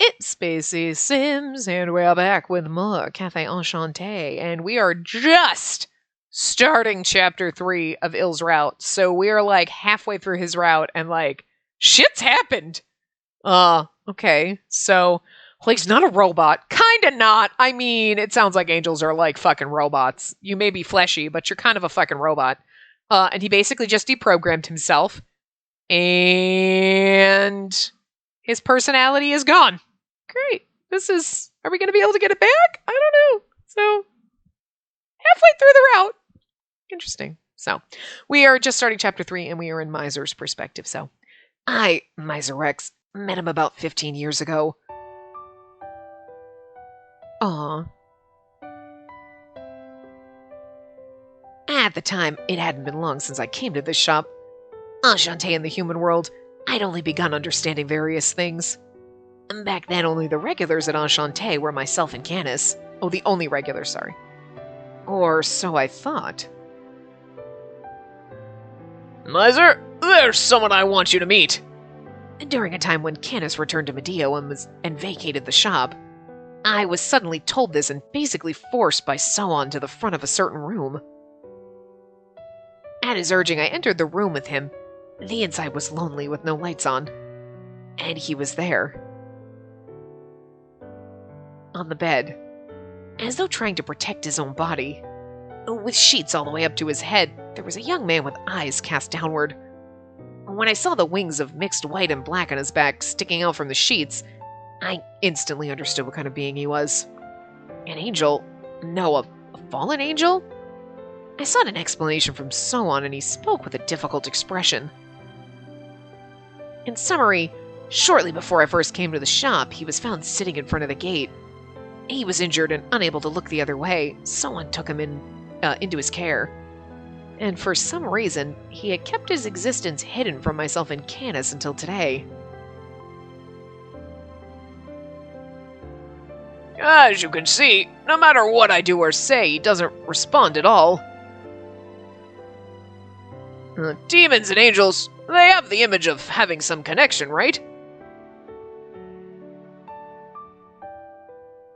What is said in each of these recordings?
It's Spacey Sims, and we're back with more Cafe Enchante, and we are just starting chapter 3 of Ill's route. So we are like halfway through his route, and like, shit's happened. Okay, so, well, he's not a robot. Kinda not. I mean, it sounds like angels are like fucking robots. You may be fleshy, but you're kind of a fucking robot. And he basically just deprogrammed himself, and his personality is gone. Great. Are we going to be able to get it back? I don't know. So, halfway through the route. Interesting. So, we are just starting chapter 3, and we are in Miser's perspective. So, Miser Rex, met him about 15 years ago. Aww. At the time, it hadn't been long since I came to this shop. Enchante in the human world, I'd only begun understanding various things. Back then, only the regulars at Enchante were myself and Canis. Oh, the only regulars, sorry. Or so I thought. Miser, there's someone I want you to meet. During a time when Canis returned to Medio and vacated the shop, I was suddenly told this and basically forced by Soan to the front of a certain room. At his urging, I entered the room with him. The inside was lonely with no lights on. And he was there. On the bed, as though trying to protect his own body. With sheets all the way up to his head, there was a young man with eyes cast downward. When I saw the wings of mixed white and black on his back sticking out from the sheets, I instantly understood what kind of being he was. An angel? No, a fallen angel? I sought an explanation from Soan, and he spoke with a difficult expression. In summary, shortly before I first came to the shop, he was found sitting in front of the gate. He was injured and unable to look the other way. Someone took him into his care. And for some reason, he had kept his existence hidden from myself and Canis until today. As you can see, no matter what I do or say, he doesn't respond at all. Demons and angels, they have the image of having some connection, right?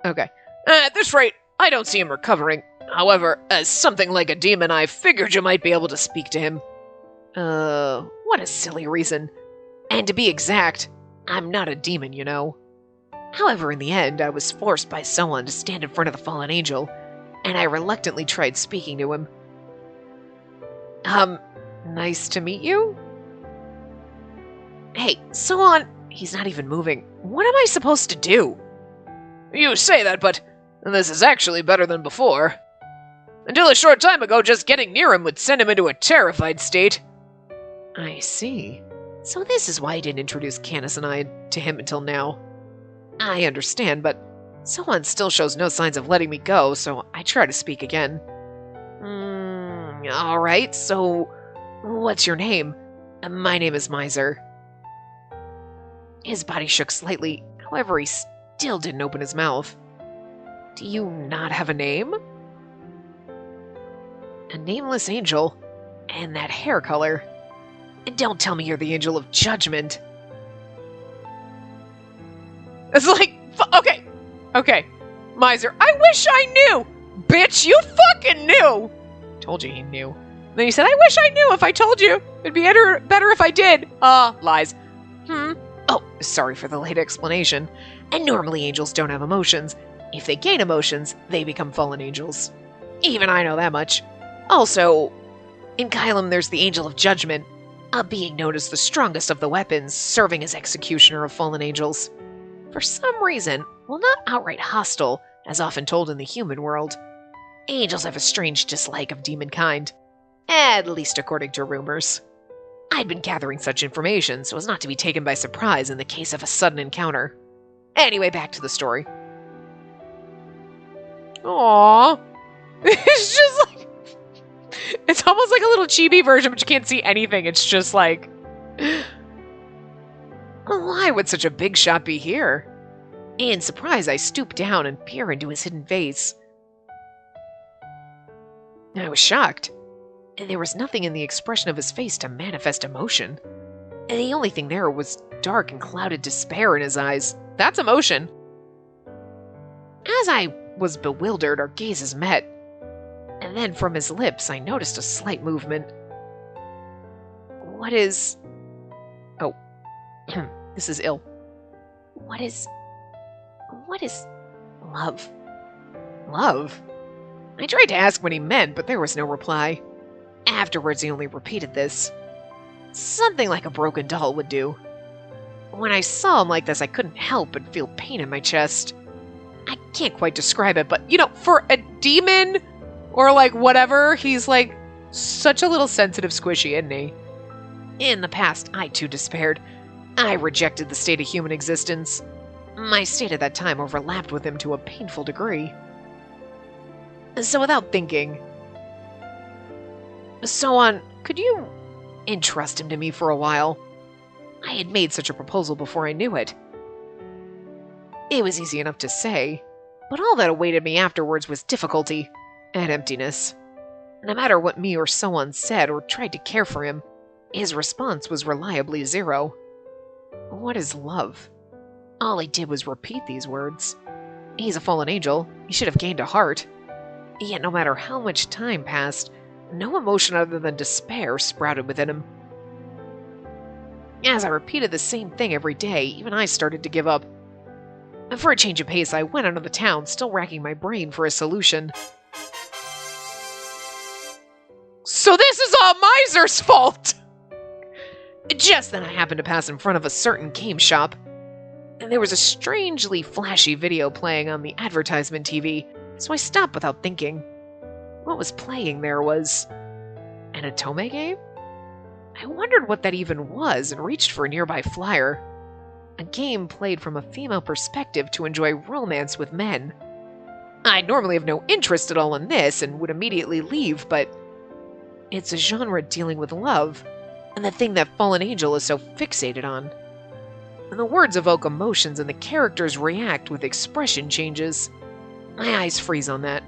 Okay. At this rate, I don't see him recovering. However, as something like a demon, I figured you might be able to speak to him. What a silly reason. And to be exact, I'm not a demon, you know. However, in the end, I was forced by someone to stand in front of the fallen angel, and I reluctantly tried speaking to him. Nice to meet you? Hey, Soan, he's not even moving. What am I supposed to do? You say that, but this is actually better than before. Until a short time ago, just getting near him would send him into a terrified state. I see. So this is why I didn't introduce Canis and I to him until now. I understand, but Soan still shows no signs of letting me go, so I try to speak again. Alright, so what's your name? My name is Miser. His body shook slightly, however he still didn't open his mouth. Do you not have a name? A nameless angel, and that hair color. And don't tell me you're the Angel of Judgement. It's like, okay. Miser, I wish I knew! Bitch, you fucking knew! Told you he knew. Then he said, I wish I knew. If I told you, it'd be better if I did. Lies. Oh, sorry for the late explanation. And normally angels don't have emotions. If they gain emotions, they become fallen angels. Even I know that much. Also, in Kylum there's the Angel of Judgement, a being known as the strongest of the weapons, serving as executioner of fallen angels. For some reason, while not outright hostile, as often told in the human world, angels have a strange dislike of demon kind. At least according to rumors. I'd been gathering such information so as not to be taken by surprise in the case of a sudden encounter. Anyway, back to the story. Aww. It's just like... It's almost like a little chibi version, but you can't see anything. It's just like... Why would such a big shot be here? In surprise, I stooped down and peered into his hidden face. I was shocked. There was nothing in the expression of his face to manifest emotion. The only thing there was dark and clouded despair in his eyes, that's emotion. As I was bewildered, our gazes met, and then from his lips I noticed a slight movement. What is... Oh. This is ill. What is love? Love? I tried to ask what he meant, but there was no reply. Afterwards, he only repeated this. Something like a broken doll would do. When I saw him like this, I couldn't help but feel pain in my chest. I can't quite describe it, but, for a demon, or like whatever, he's like such a little sensitive squishy, isn't he? In the past, I too despaired. I rejected the state of human existence. My state at that time overlapped with him to a painful degree. So without thinking, could you entrust him to me for a while? I had made such a proposal before I knew it. It was easy enough to say, but all that awaited me afterwards was difficulty and emptiness. No matter what me or someone said or tried to care for him, his response was reliably zero. What is love? All he did was repeat these words. He's a fallen angel. He should have gained a heart. Yet no matter how much time passed, no emotion other than despair sprouted within him. As I repeated the same thing every day, even I started to give up. For a change of pace, I went out of the town, still racking my brain for a solution. So this is all Miser's fault! Just then I happened to pass in front of a certain game shop, and there was a strangely flashy video playing on the advertisement TV, so I stopped without thinking. What was playing there was an Otome game? I wondered what that even was and reached for a nearby flyer. A game played from a female perspective to enjoy romance with men. I'd normally have no interest at all in this and would immediately leave, but it's a genre dealing with love, and the thing that Fallen Angel is so fixated on. And the words evoke emotions and the characters react with expression changes. My eyes freeze on that.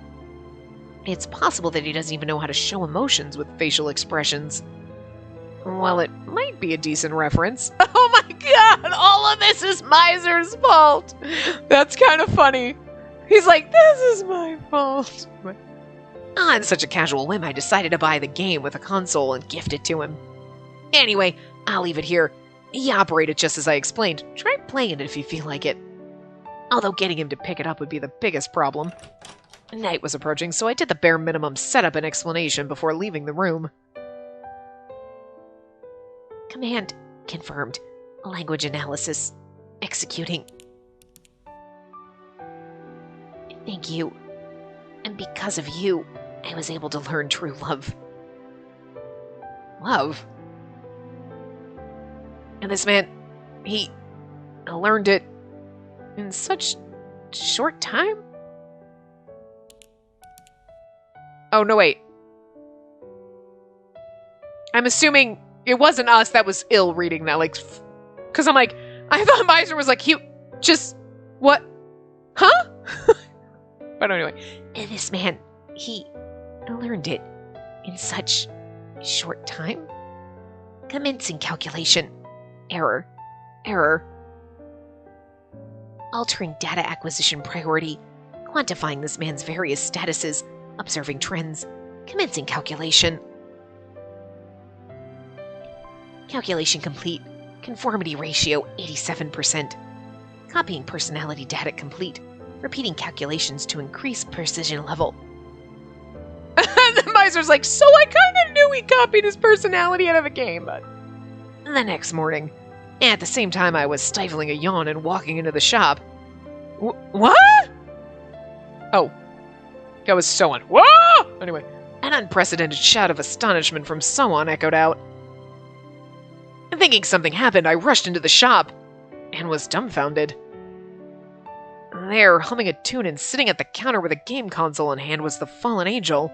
It's possible that he doesn't even know how to show emotions with facial expressions. Well, it might be a decent reference. Oh my god, all of this is Miser's fault! That's kind of funny. He's like, this is my fault. On such a casual whim, I decided to buy the game with a console and gift it to him. Anyway, I'll leave it here. He operated just as I explained. Try playing it if you feel like it. Although getting him to pick it up would be the biggest problem. Night was approaching, so I did the bare minimum setup and explanation before leaving the room. Command confirmed. Language analysis. Executing. Thank you. And because of you, I was able to learn true love. Love? And this man, he learned it in such short time? Oh, no, wait. I'm assuming it wasn't us that was ill reading that, like, because I'm like, I thought Miser was like, what? Huh? But anyway. And this man, he learned it in such short time? Commencing calculation. Error. Altering data acquisition priority. Quantifying this man's various statuses. Observing trends. Commencing calculation. Calculation complete. Conformity ratio 87%. Copying personality data complete. Repeating calculations to increase precision level. The Miser's like, so I kind of knew he copied his personality out of the game, but... The next morning, at the same time I was stifling a yawn and walking into the shop. What? Oh. That was Soan. Whoa! Anyway, an unprecedented shout of astonishment from Soan echoed out. Thinking something happened, I rushed into the shop and was dumbfounded. There, humming a tune and sitting at the counter with a game console in hand was the Fallen Angel.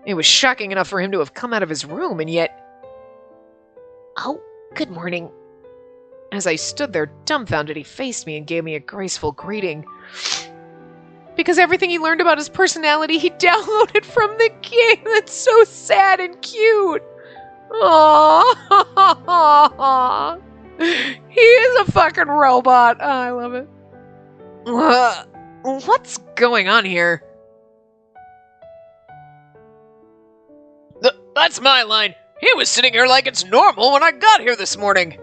It was shocking enough for him to have come out of his room, and yet... Oh, good morning. As I stood there dumbfounded, he faced me and gave me a graceful greeting. Because everything he learned about his personality, he downloaded from the game. That's so sad and cute. Aww. He is a fucking robot. Oh, I love it. What's going on here? That's my line. He was sitting here like it's normal when I got here this morning.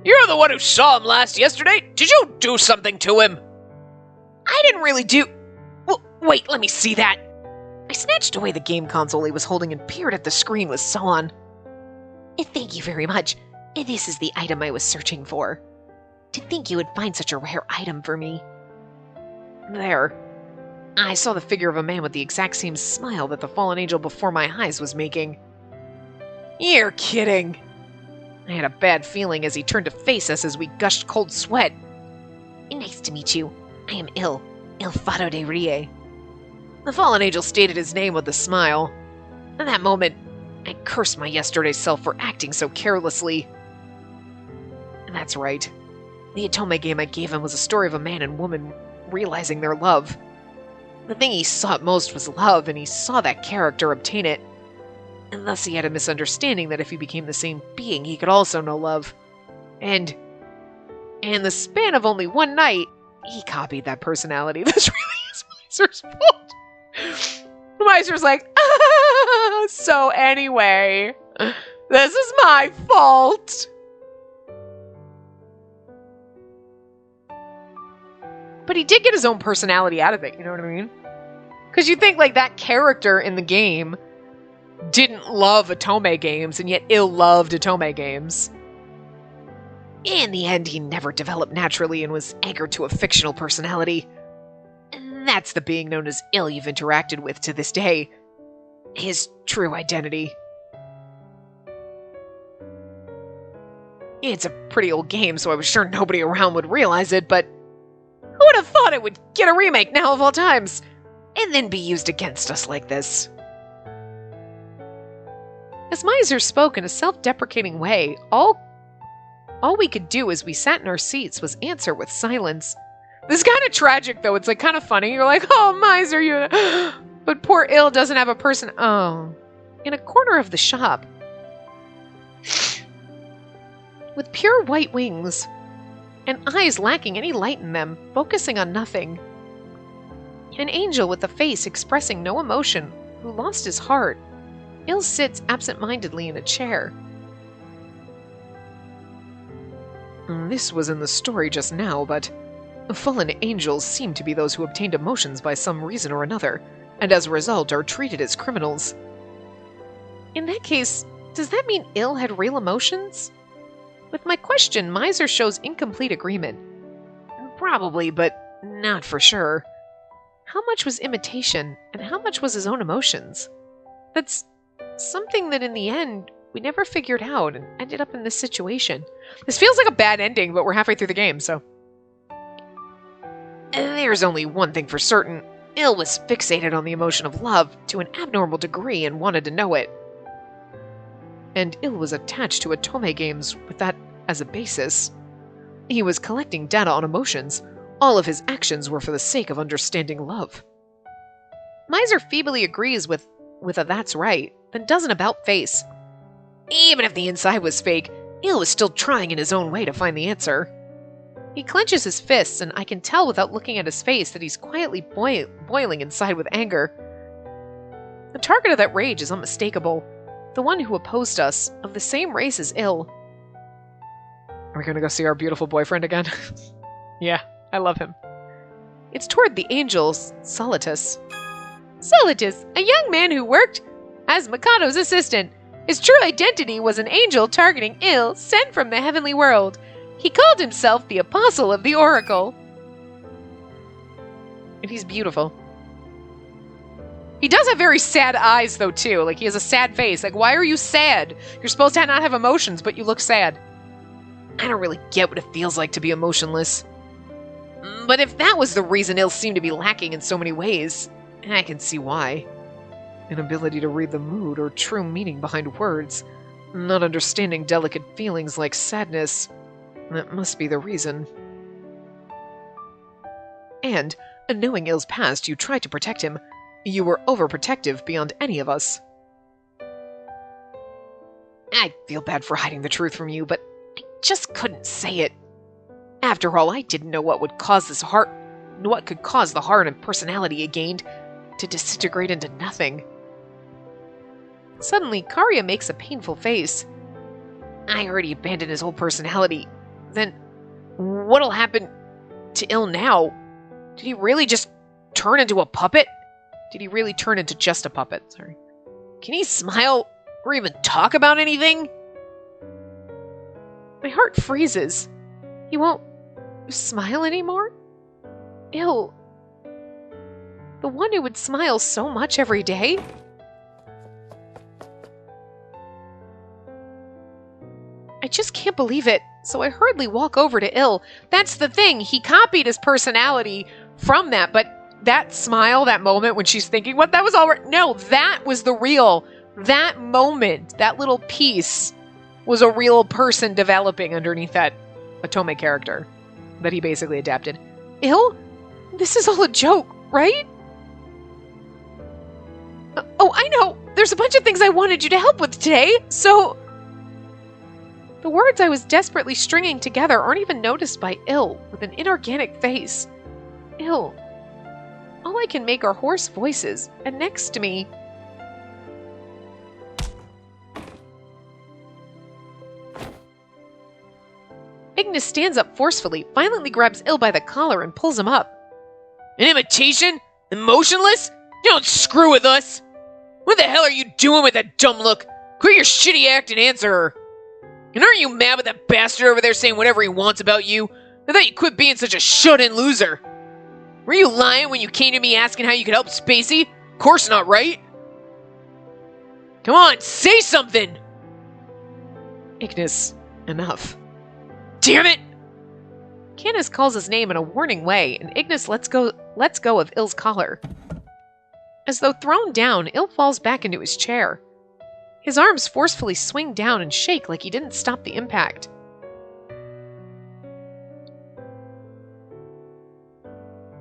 You're the one who saw him last yesterday. Did you do something to him? I didn't really do... Well, wait, let me see that. I snatched away the game console he was holding and peered at the screen with Son. Thank you very much. This is the item I was searching for. To think you would find such a rare item for me. There. I saw the figure of a man with the exact same smile that the fallen angel before my eyes was making. You're kidding. I had a bad feeling as he turned to face us as we gushed cold sweat. Nice to meet you. I am Il Fado de Rie. The fallen angel stated his name with a smile. In that moment, I cursed my yesterday self for acting so carelessly. And that's right. The Otome game I gave him was a story of a man and woman realizing their love. The thing he sought most was love, and he saw that character obtain it. And thus he had a misunderstanding that if he became the same being, he could also know love. And in the span of only one night, he copied that personality. This really is Miser's fault. Miser's like, so anyway, this is my fault. But he did get his own personality out of it, you know what I mean? Because you think, like, that character in the game didn't love Otome games, and yet Il loved Otome games. In the end, he never developed naturally and was anchored to a fictional personality. And that's the being known as Il you've interacted with to this day. His true identity. It's a pretty old game, so I was sure nobody around would realize it, but who would have thought it would get a remake now of all times, and then be used against us like this? As Miser spoke in a self-deprecating way, all we could do as we sat in our seats was answer with silence. This is kind of tragic, though. It's like kind of funny. You're like, oh, Miser, you... But poor Il doesn't have a person... Oh. In a corner of the shop, with pure white wings, and eyes lacking any light in them, focusing on nothing. An angel with a face expressing no emotion, who lost his heart. Il sits absent-mindedly in a chair. This was in the story just now, but fallen angels seem to be those who obtained emotions by some reason or another, and as a result are treated as criminals. In that case, does that mean Il had real emotions? With my question, Miser shows incomplete agreement. Probably, but not for sure. How much was imitation, and how much was his own emotions? That's something that in the end, we never figured out and ended up in this situation. This feels like a bad ending, but we're halfway through the game, so... There's only one thing for certain. Il was fixated on the emotion of love to an abnormal degree and wanted to know it. And Il was attached to Otome games with that as a basis. He was collecting data on emotions. All of his actions were for the sake of understanding love. Miser feebly agrees with a that's right, then does an about-face. Even if the inside was fake, Il was still trying in his own way to find the answer. He clenches his fists, and I can tell without looking at his face that he's quietly boiling inside with anger. The target of that rage is unmistakable. The one who opposed us, of the same race as Il. Are we going to go see our beautiful boyfriend again? Yeah, I love him. It's toward the angels, Solitus. Solitus, a young man who worked as Mikado's assistant. His true identity was an angel targeting Il, sent from the heavenly world. He called himself the Apostle of the Oracle. And he's beautiful. He does have very sad eyes, though, too. Like, he has a sad face. Like, why are you sad? You're supposed to not have emotions, but you look sad. I don't really get what it feels like to be emotionless. But if that was the reason Il seemed to be lacking in so many ways, I can see why. An ability to read the mood or true meaning behind words, not understanding delicate feelings like sadness. That must be the reason. And, knowing Il's past, you tried to protect him. You were overprotective beyond any of us. I feel bad for hiding the truth from you, but I just couldn't say it. After all, I didn't know what could cause the heart and personality he gained to disintegrate into nothing. Suddenly, Karya makes a painful face. I already abandoned his whole personality. Then, what'll happen to Il now? Did he really just turn into a puppet? Did he really turn into just a puppet? Sorry. Can he smile or even talk about anything? My heart freezes. He won't smile anymore? Il. The one who would smile so much every day? I just can't believe it, so I hurriedly walk over to Il. That's the thing, he copied his personality from that, but that smile, that moment when she's thinking, what, that was all right. No, that was the real, that moment, that little piece was a real person developing underneath that Otome character that he basically adapted. Il? This is all a joke, right? Oh, I know. There's a bunch of things I wanted you to help with today, so... The words I was desperately stringing together aren't even noticed by Il with an inorganic face. Il. All I can make are hoarse voices, and next to me... Ignis stands up forcefully, violently grabs Il by the collar, and pulls him up. An imitation? Emotionless? You don't screw with us! What the hell are you doing with that dumb look? Quit your shitty act and answer her! And aren't you mad with that bastard over there saying whatever he wants about you? I thought you quit being such a shut-in loser. Were you lying when you came to me asking how you could help Spacey? Of course not, right? Come on, say something! Ignis, enough. Damn it! Canis calls his name in a warning way, and Ignis lets go of Il's collar. As though thrown down, Il falls back into his chair. His arms forcefully swing down and shake like he didn't stop the impact.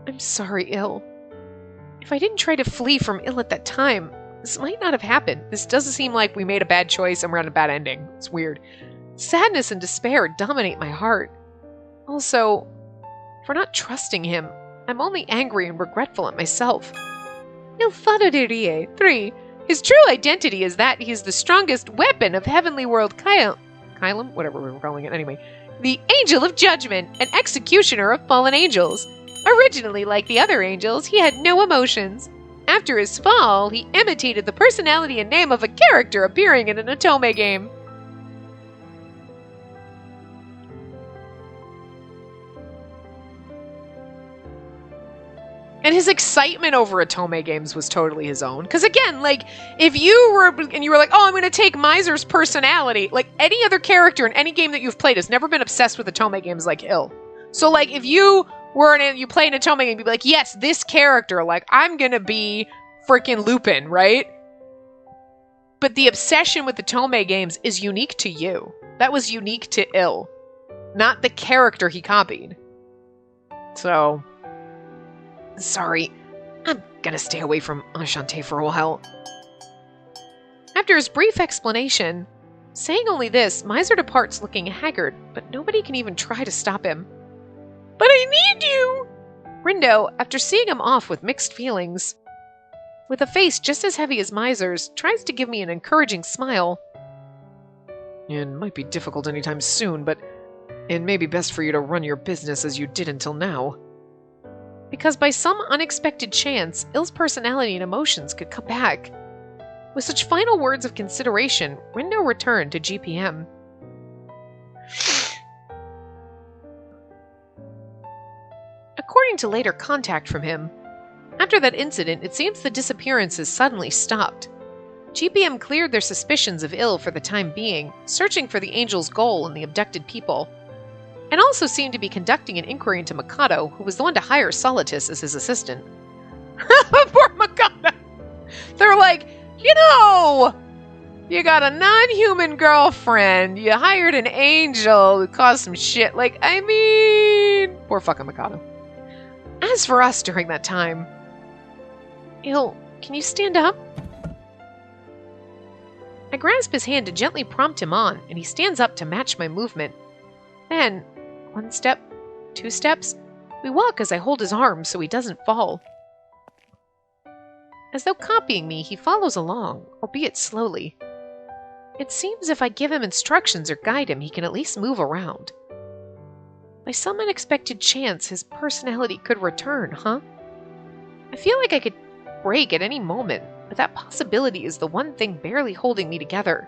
I'm sorry, Il. If I didn't try to flee from Il at that time, this might not have happened. This doesn't seem like we made a bad choice and we're on a bad ending. It's weird. Sadness and despair dominate my heart. Also, for not trusting him, I'm only angry and regretful at myself. Il fatto di rie. 3. His true identity is that he is the strongest weapon of Heavenly World Kylum? Whatever we were calling it anyway. The Angel of Judgement, an executioner of fallen angels. Originally, like the other angels, he had no emotions. After his fall, he imitated the personality and name of a character appearing in an Otome game. And his excitement over Otome games was totally his own. Because again, like, if you were like, oh, I'm going to take Miser's personality, like, any other character in any game that you've played has never been obsessed with Otome games like Il. So, like, if you were you play an Otome game, you'd be like, yes, this character, like, I'm going to be freaking Lupin, right? But the obsession with Otome games is unique to you. That was unique to Il, not the character he copied. So... Sorry, I'm gonna stay away from Enchante for a while. After his brief explanation, saying only this, Miser departs looking haggard, but nobody can even try to stop him. But I need you! Rindo, after seeing him off with mixed feelings, with a face just as heavy as Miser's, tries to give me an encouraging smile. It might be difficult anytime soon, but it may be best for you to run your business as you did until now. Because by some unexpected chance, Il's personality and emotions could come back. With such final words of consideration, Rindo returned to GPM. According to later contact from him, after that incident, it seems the disappearances suddenly stopped. GPM cleared their suspicions of Il for the time being, searching for the Angel's goal and the abducted people, and also seemed to be conducting an inquiry into Mikado, who was the one to hire Solitus as his assistant. Poor Mikado! They're like, you know, you got a non-human girlfriend, you hired an angel who caused some shit, like, I mean... Poor fucking Mikado. As for us during that time... Il, can you stand up? I grasp his hand to gently prompt him on, and he stands up to match my movement. Then, 1 step, 2 steps, we walk as I hold his arm so he doesn't fall. As though copying me, he follows along, albeit slowly. It seems if I give him instructions or guide him, he can at least move around. By some unexpected chance, his personality could return, huh? I feel like I could break at any moment, but that possibility is the one thing barely holding me together.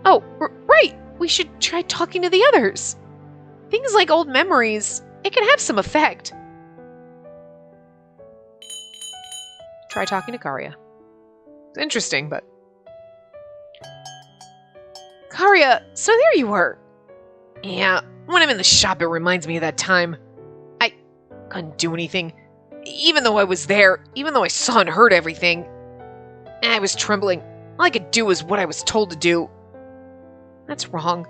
Oh, right! We should try talking to the others! Things like old memories, it can have some effect. Try talking to Karya. It's interesting, but... Karya, so there you were! Yeah, when I'm in the shop, it reminds me of that time. I couldn't do anything. Even though I was there, even though I saw and heard everything. I was trembling. All I could do was what I was told to do. That's wrong.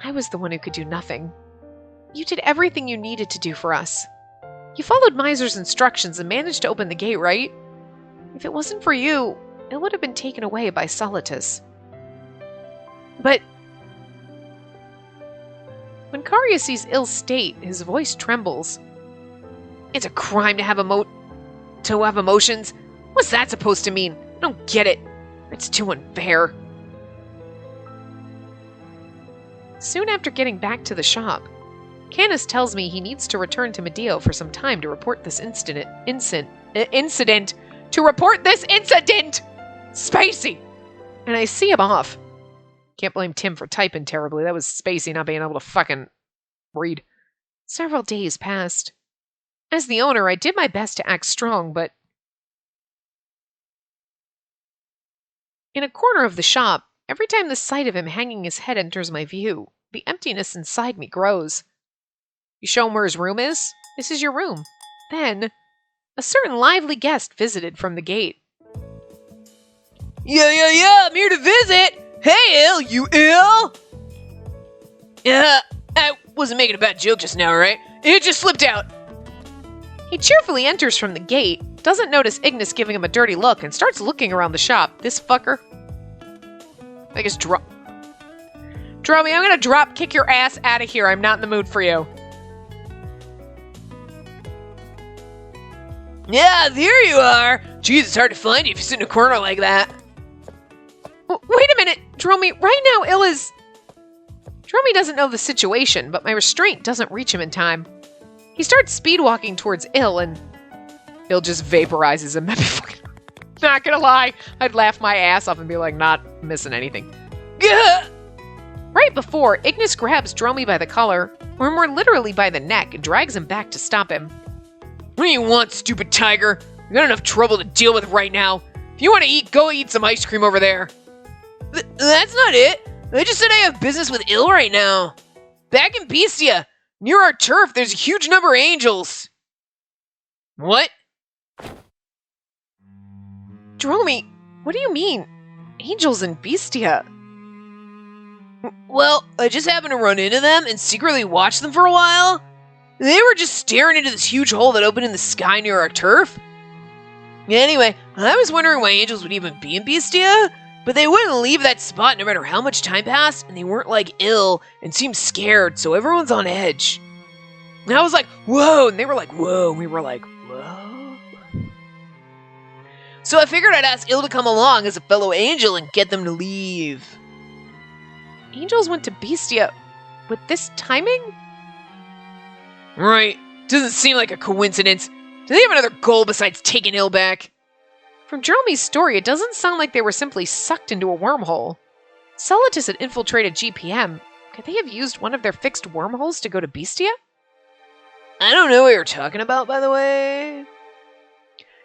I was the one who could do nothing. You did everything you needed to do for us. You followed Miser's instructions and managed to open the gate, right? If it wasn't for you, it would have been taken away by Solitus. But... When Karya sees Ill's state, his voice trembles. It's a crime to have emotions? What's that supposed to mean? I don't get it. It's too unfair. Soon after getting back to the shop, Canis tells me he needs to return to Medio for some time to report this incident. Spacey! And I see him off. Can't blame Tim for typing terribly. That was Spacey not being able to fucking read. Several days passed. As the owner, I did my best to act strong, but... In a corner of the shop, every time the sight of him hanging his head enters my view, the emptiness inside me grows. You show him where his room is? This is your room. Then, a certain lively guest visited from the gate. Yeah, I'm here to visit! Hey, Ill, you ill? I wasn't making a bad joke just now, right? It just slipped out. He cheerfully enters from the gate, doesn't notice Ignis giving him a dirty look, and starts looking around the shop. This fucker. I guess Dromy, I'm gonna drop kick your ass out of here. I'm not in the mood for you. Yeah, there you are. Jeez, it's hard to find you if you sit in a corner like that. Wait a minute, Dromy. Right now, Ill is... Dromy doesn't know the situation, but my restraint doesn't reach him in time. He starts speed walking towards Ill, and Ill just vaporizes him. Not gonna lie, I'd laugh my ass off and be like, not missing anything. Gah! Right before, Ignis grabs Dromy by the collar, or more literally by the neck, and drags him back to stop him. What do you want, stupid tiger? I got enough trouble to deal with right now. If you want to eat, go eat some ice cream over there. That's not it. I just said I have business with Ill right now. Back in Bestia, near our turf, there's a huge number of angels. What? Dromy, what do you mean? Angels in Bestia? Well, I just happened to run into them and secretly watch them for a while. They were just staring into this huge hole that opened in the sky near our turf. Anyway, I was wondering why angels would even be in Bestia, but they wouldn't leave that spot no matter how much time passed, and they weren't like ill and seemed scared, so everyone's on edge. And I was like, whoa, and they were like, whoa, and we were like, whoa. So I figured I'd ask Ill to come along as a fellow angel and get them to leave. Angels went to Bestia with this timing? Right. Doesn't seem like a coincidence. Do they have another goal besides taking Ill back? From Dromy's story, it doesn't sound like they were simply sucked into a wormhole. Solitus had infiltrated GPM. Could they have used one of their fixed wormholes to go to Bestia? I don't know what you're talking about, by the way.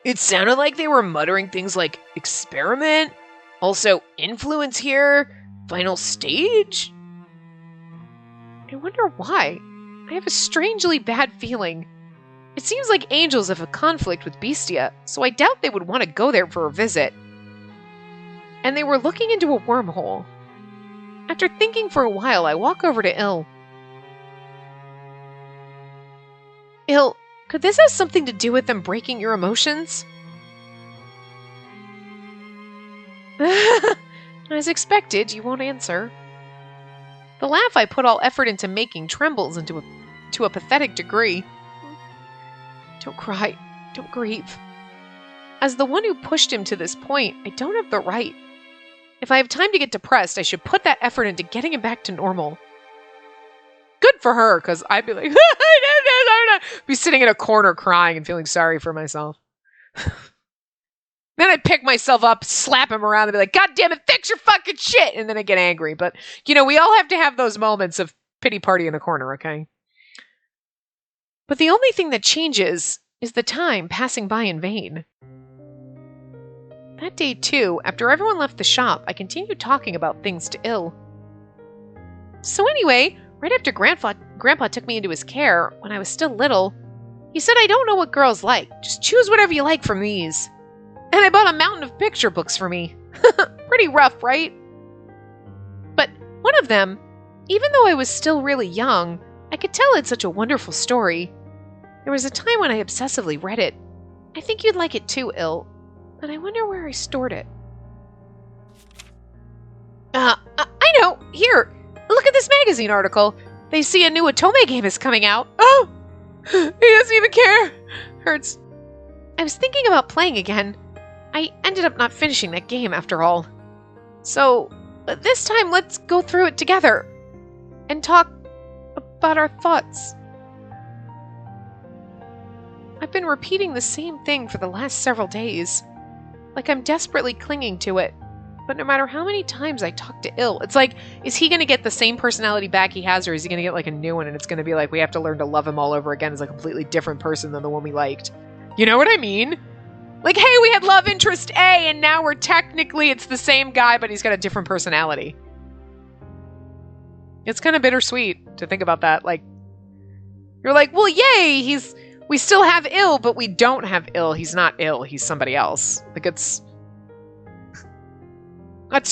It sounded like they were muttering things like experiment, also influence here, final stage. I wonder why. I have a strangely bad feeling. It seems like angels have a conflict with Bestia, so I doubt they would want to go there for a visit. And they were looking into a wormhole. After thinking for a while, I walk over to Ill. Ill, could this have something to do with them breaking your emotions? As expected, you won't answer. The laugh I put all effort into making trembles to a pathetic degree. Don't cry. Don't grieve. As the one who pushed him to this point, I don't have the right. If I have time to get depressed, I should put that effort into getting him back to normal. Good for her, because I'd be like, be sitting in a corner crying and feeling sorry for myself. Then I'd pick myself up, slap him around, and be like, God damn it, fix your fucking shit! And then I'd get angry. But, we all have to have those moments of pity party in the corner, okay? But the only thing that changes is the time passing by in vain. That day, too, after everyone left the shop, I continued talking about things to Il. So anyway, right after Grandpa took me into his care, when I was still little, he said, I don't know what girls like. Just choose whatever you like from these. And I bought a mountain of picture books for me. Pretty rough, right? But one of them, even though I was still really young, I could tell it's such a wonderful story. There was a time when I obsessively read it. I think you'd like it too, Il. But I wonder where I stored it. I know. Here, look at this magazine article. They see a new Otome game is coming out. Oh! He doesn't even care. Hurts. I was thinking about playing again. I ended up not finishing that game after all. So, this time let's go through it together. And talk about our thoughts. I've been repeating the same thing for the last several days. Like I'm desperately clinging to it. But no matter how many times I talk to Il, it's like, is he going to get the same personality back he has, or is he going to get like a new one, and it's going to be like we have to learn to love him all over again as a completely different person than the one we liked? You know what I mean? Like, hey, we had love interest A, and now it's the same guy, but he's got a different personality. It's kind of bittersweet to think about that. Like, you're like, well, yay, we still have Il, but we don't have Il. He's not Il, he's somebody else. Like, that's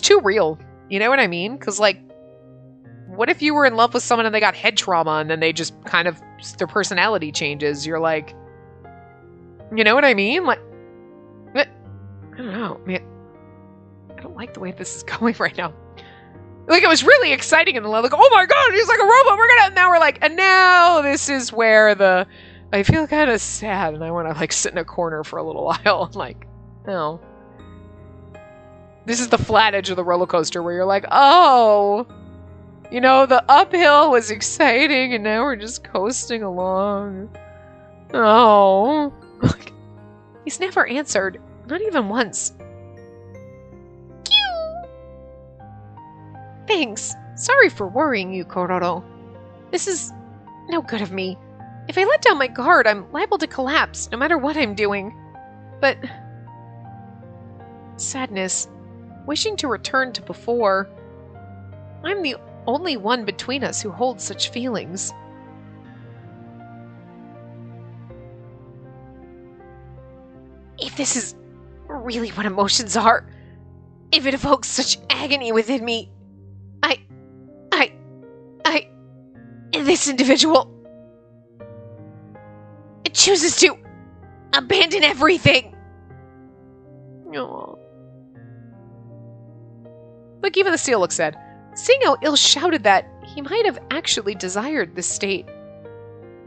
too real. You know what I mean? Because, like, what if you were in love with someone and they got head trauma and then they just kind of, their personality changes? You're like, you know what I mean? Like, I don't know, man. I don't like the way this is going right now. Like, it was really exciting in the like, oh my god, he's like a robot, and now we're like, and now this is where I feel kind of sad, and I want to, like, sit in a corner for a little while. I'm like, no. This is the flat edge of the roller coaster where you're like, oh, the uphill was exciting, and now we're just coasting along. Oh. He's never answered. Not even once. Thanks. Sorry for worrying you, Kororo. This is no good of me. If I let down my guard, I'm liable to collapse, no matter what I'm doing. But sadness, wishing to return to before. I'm the only one between us who holds such feelings. If this is really what emotions are, if it evokes such agony within me, this individual, it chooses to abandon everything. Aww. Look, even the seal looks sad. Seeing how Il shouted that, he might have actually desired this state.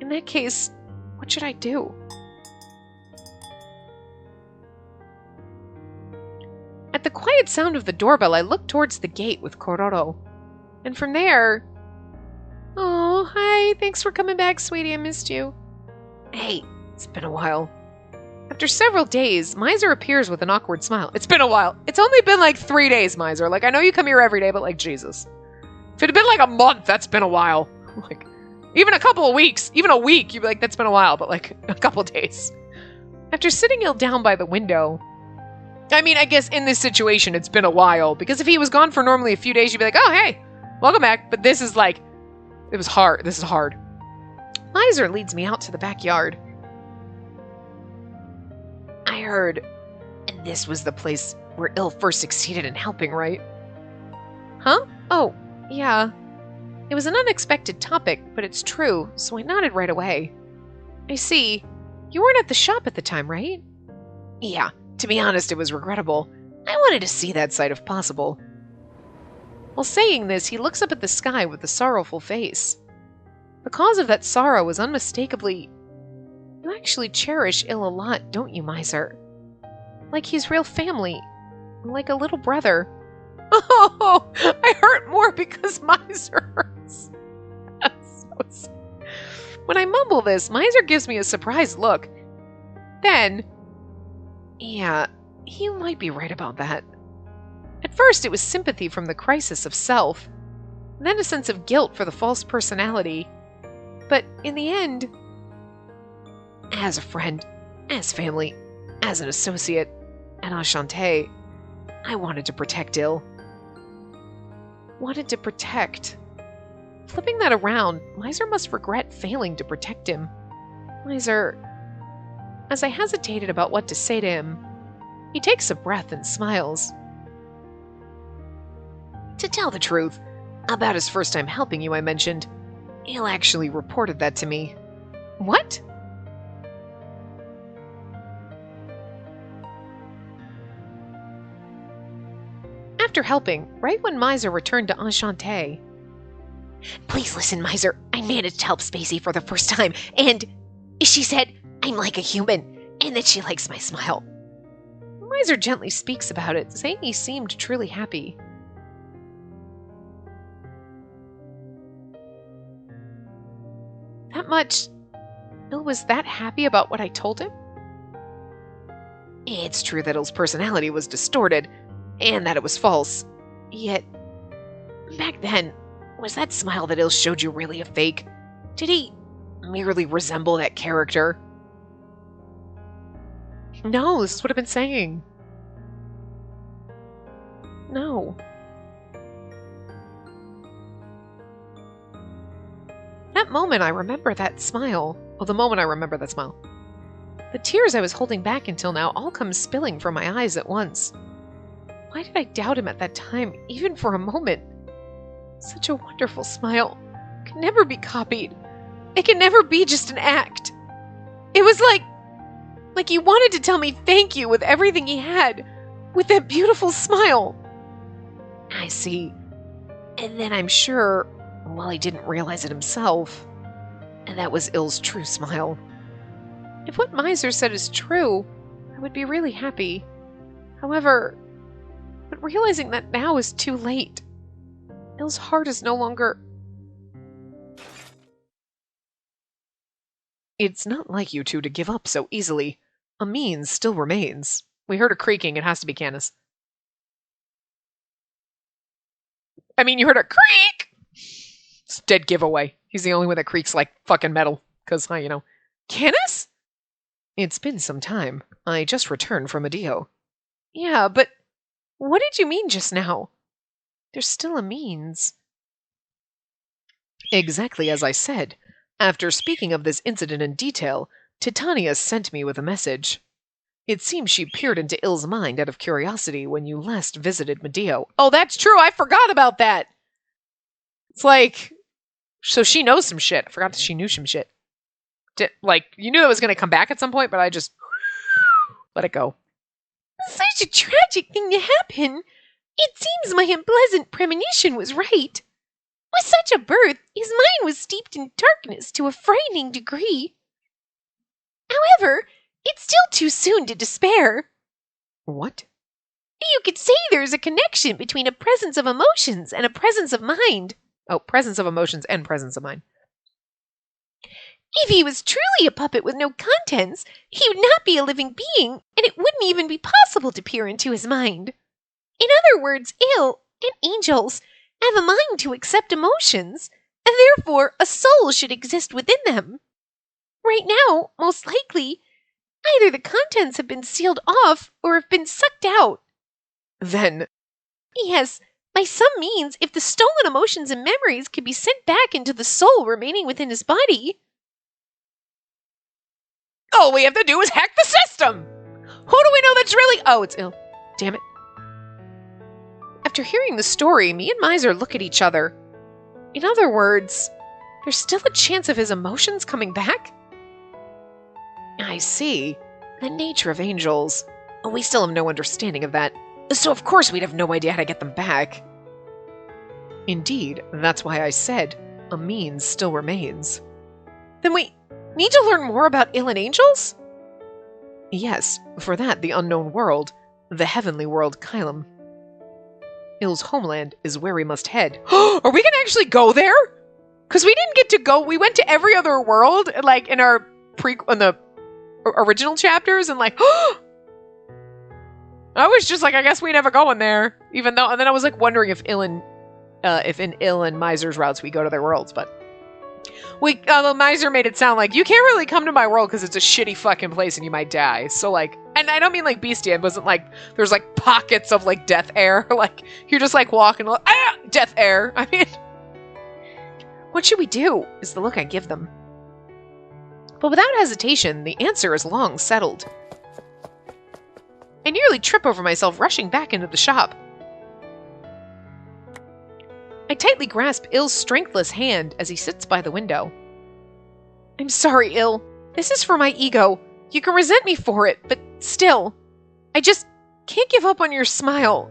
In that case, what should I do? At the quiet sound of the doorbell, I looked towards the gate with Kororo. And from there... Oh, hi, thanks for coming back, sweetie, I missed you. Hey, it's been a while. After several days, Miser appears with an awkward smile. It's been a while. It's only been like 3 days, Miser. Like, I know you come here every day, but like, Jesus. If it had been like a month, that's been a while. Like, even a couple of weeks, even a week, you'd be like, that's been a while, but like, a couple of days. After sitting Il down by the window... I mean, I guess in this situation, it's been a while, because if he was gone for normally a few days, you'd be like, oh, hey, welcome back. But this is like, it was hard. This is hard. Miser leads me out to the backyard. I heard, and this was the place where Il first succeeded in helping, right? Huh? Oh, yeah. It was an unexpected topic, but it's true, so I nodded right away. I see. You weren't at the shop at the time, right? Yeah. To be honest, it was regrettable. I wanted to see that site if possible. While saying this, he looks up at the sky with a sorrowful face. The cause of that sorrow was unmistakably, you actually cherish Il a lot, don't you, Miser? Like he's real family, like a little brother. Oh, I hurt more because Miser hurts. That's so sad. When I mumble this, Miser gives me a surprised look. Then, yeah, you might be right about that. At first, it was sympathy from the crisis of self, and then a sense of guilt for the false personality. But in the end, as a friend, as family, as an associate, and Enchante, I wanted to protect Il. Wanted to protect. Flipping that around, Miser must regret failing to protect him. Miser... As I hesitated about what to say to him, he takes a breath and smiles. To tell the truth, about his first time helping you I mentioned, Il actually reported that to me. What? After helping, right when Miser returned to Enchante. Please listen, Miser. I managed to help Spacey for the first time, and she said I'm like a human, and that she likes my smile. Miser gently speaks about it, saying he seemed truly happy. That much? Il was that happy about what I told him? It's true that Il's personality was distorted, and that it was false. Yet, back then, was that smile that Il showed you really a fake? Did he merely resemble that character? No, this is what I've been saying. No. That moment I remember that smile. Well, the moment I remember that smile. The tears I was holding back until now all come spilling from my eyes at once. Why did I doubt him at that time, even for a moment? Such a wonderful smile. Can never be copied. It can never be just an act. It was like he wanted to tell me thank you with everything he had, with that beautiful smile. I see. And then I'm sure, well, he didn't realize it himself, and that was Il's true smile. If what Miser said is true, I would be really happy. However, but realizing that now is too late. Il's heart is no longer... It's not like you two to give up so easily. A means still remains. We heard a creaking. It has to be Canis. I mean, you heard a creak! It's a dead giveaway. He's the only one that creaks like fucking metal. Because, you know. Canis? It's been some time. I just returned from Adio. Yeah, but what did you mean just now? There's still a means. Exactly as I said. After speaking of this incident in detail, Titania sent me with a message. It seems she peered into Il's mind out of curiosity when you last visited Medio. Oh, that's true! I forgot about that! It's like... So she knows some shit. I forgot that she knew some shit. You knew it was going to come back at some point, but I just... let it go. Such a tragic thing to happen! It seems my unpleasant premonition was right. With such a birth, his mind was steeped in darkness to a frightening degree. However, it's still too soon to despair. What? You could say there's a connection between a presence of emotions and a presence of mind. Oh, presence of emotions and presence of mind. If he was truly a puppet with no contents, he would not be a living being, and it wouldn't even be possible to peer into his mind. In other words, Il and angels have a mind to accept emotions, and therefore a soul should exist within them. Right now, most likely, either the contents have been sealed off or have been sucked out. Then, yes, by some means, if the stolen emotions and memories could be sent back into the soul remaining within his body... All we have to do is hack the system! Who do we know that's really... Oh, it's Il. Damn it. After hearing the story, me and Miser look at each other. In other words, there's still a chance of his emotions coming back? I see. The nature of angels. We still have no understanding of that. So of course we'd have no idea how to get them back. Indeed, that's why I said a means still remains. Then we need to learn more about ill and angels? Yes, for that the unknown world, the heavenly world Kylum. Ill's homeland is where we must head. Are we gonna actually go there? Because we didn't get to go. We went to every other world, like in our in the original chapters, and like, I was just like, I guess we never go in there. Even though, and then I was like wondering if in Ill and Miser's routes we go to their worlds, but the Miser made it sound like you can't really come to my world because it's a shitty fucking place and you might die. So like, and I don't mean like Beastie, it wasn't like there's like pockets of like death air, like you're just like walking, like, death air. I mean, what should we do? Is the look I give them. But without hesitation, the answer is long settled. I nearly trip over myself rushing back into the shop. I tightly grasp Ill's strengthless hand as he sits by the window. I'm sorry, Ill. This is for my ego. You can resent me for it, but still, I just can't give up on your smile.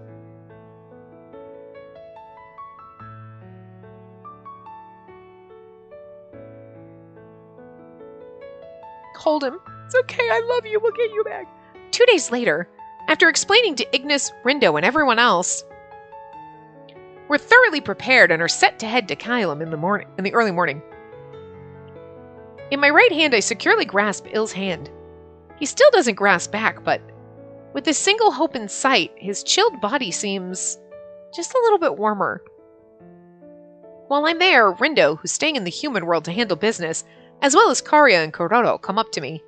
Hold him. It's okay, I love you. We'll get you back. 2 days later, after explaining to Ignis, Rindo, and everyone else, we're thoroughly prepared and are set to head to Kylum in the early morning. In my right hand, I securely grasp Ill's hand. He still doesn't grasp back, but with this single hope in sight, his chilled body seems just a little bit warmer. While I'm there, Rindo, who's staying in the human world to handle business, as well as Karya and Koroto, come up to me.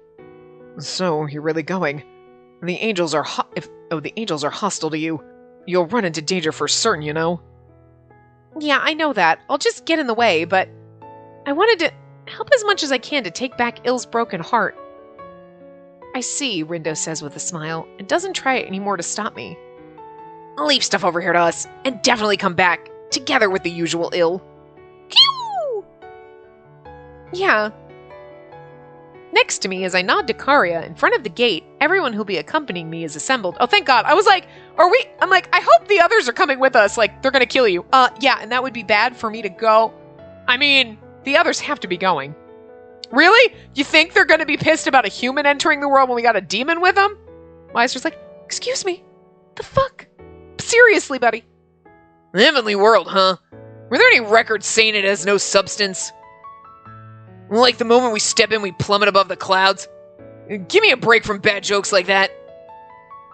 So, you're really going? The angels are if the angels are hostile to you, you'll run into danger for certain, you know? Yeah, I know that. I'll just get in the way, but I wanted to help as much as I can to take back Ill's broken heart. I see, Rindo says with a smile, and doesn't try anymore to stop me. I'll leave stuff over here to us, and definitely come back, together with the usual Ill. Pew! Yeah. Next to me, as I nod to Karya, in front of the gate, everyone who'll be accompanying me is assembled. Oh, thank God. I was like, I'm like, I hope the others are coming with us. Like, they're gonna kill you. Yeah, and that would be bad for me to go. I mean, the others have to be going. Really? You think they're gonna be pissed about a human entering the world when we got a demon with them? Miser's like, excuse me. The fuck? Seriously, buddy. The heavenly world, huh? Were there any records saying it has no substance? Like the moment we step in, we plummet above the clouds? Give me a break from bad jokes like that.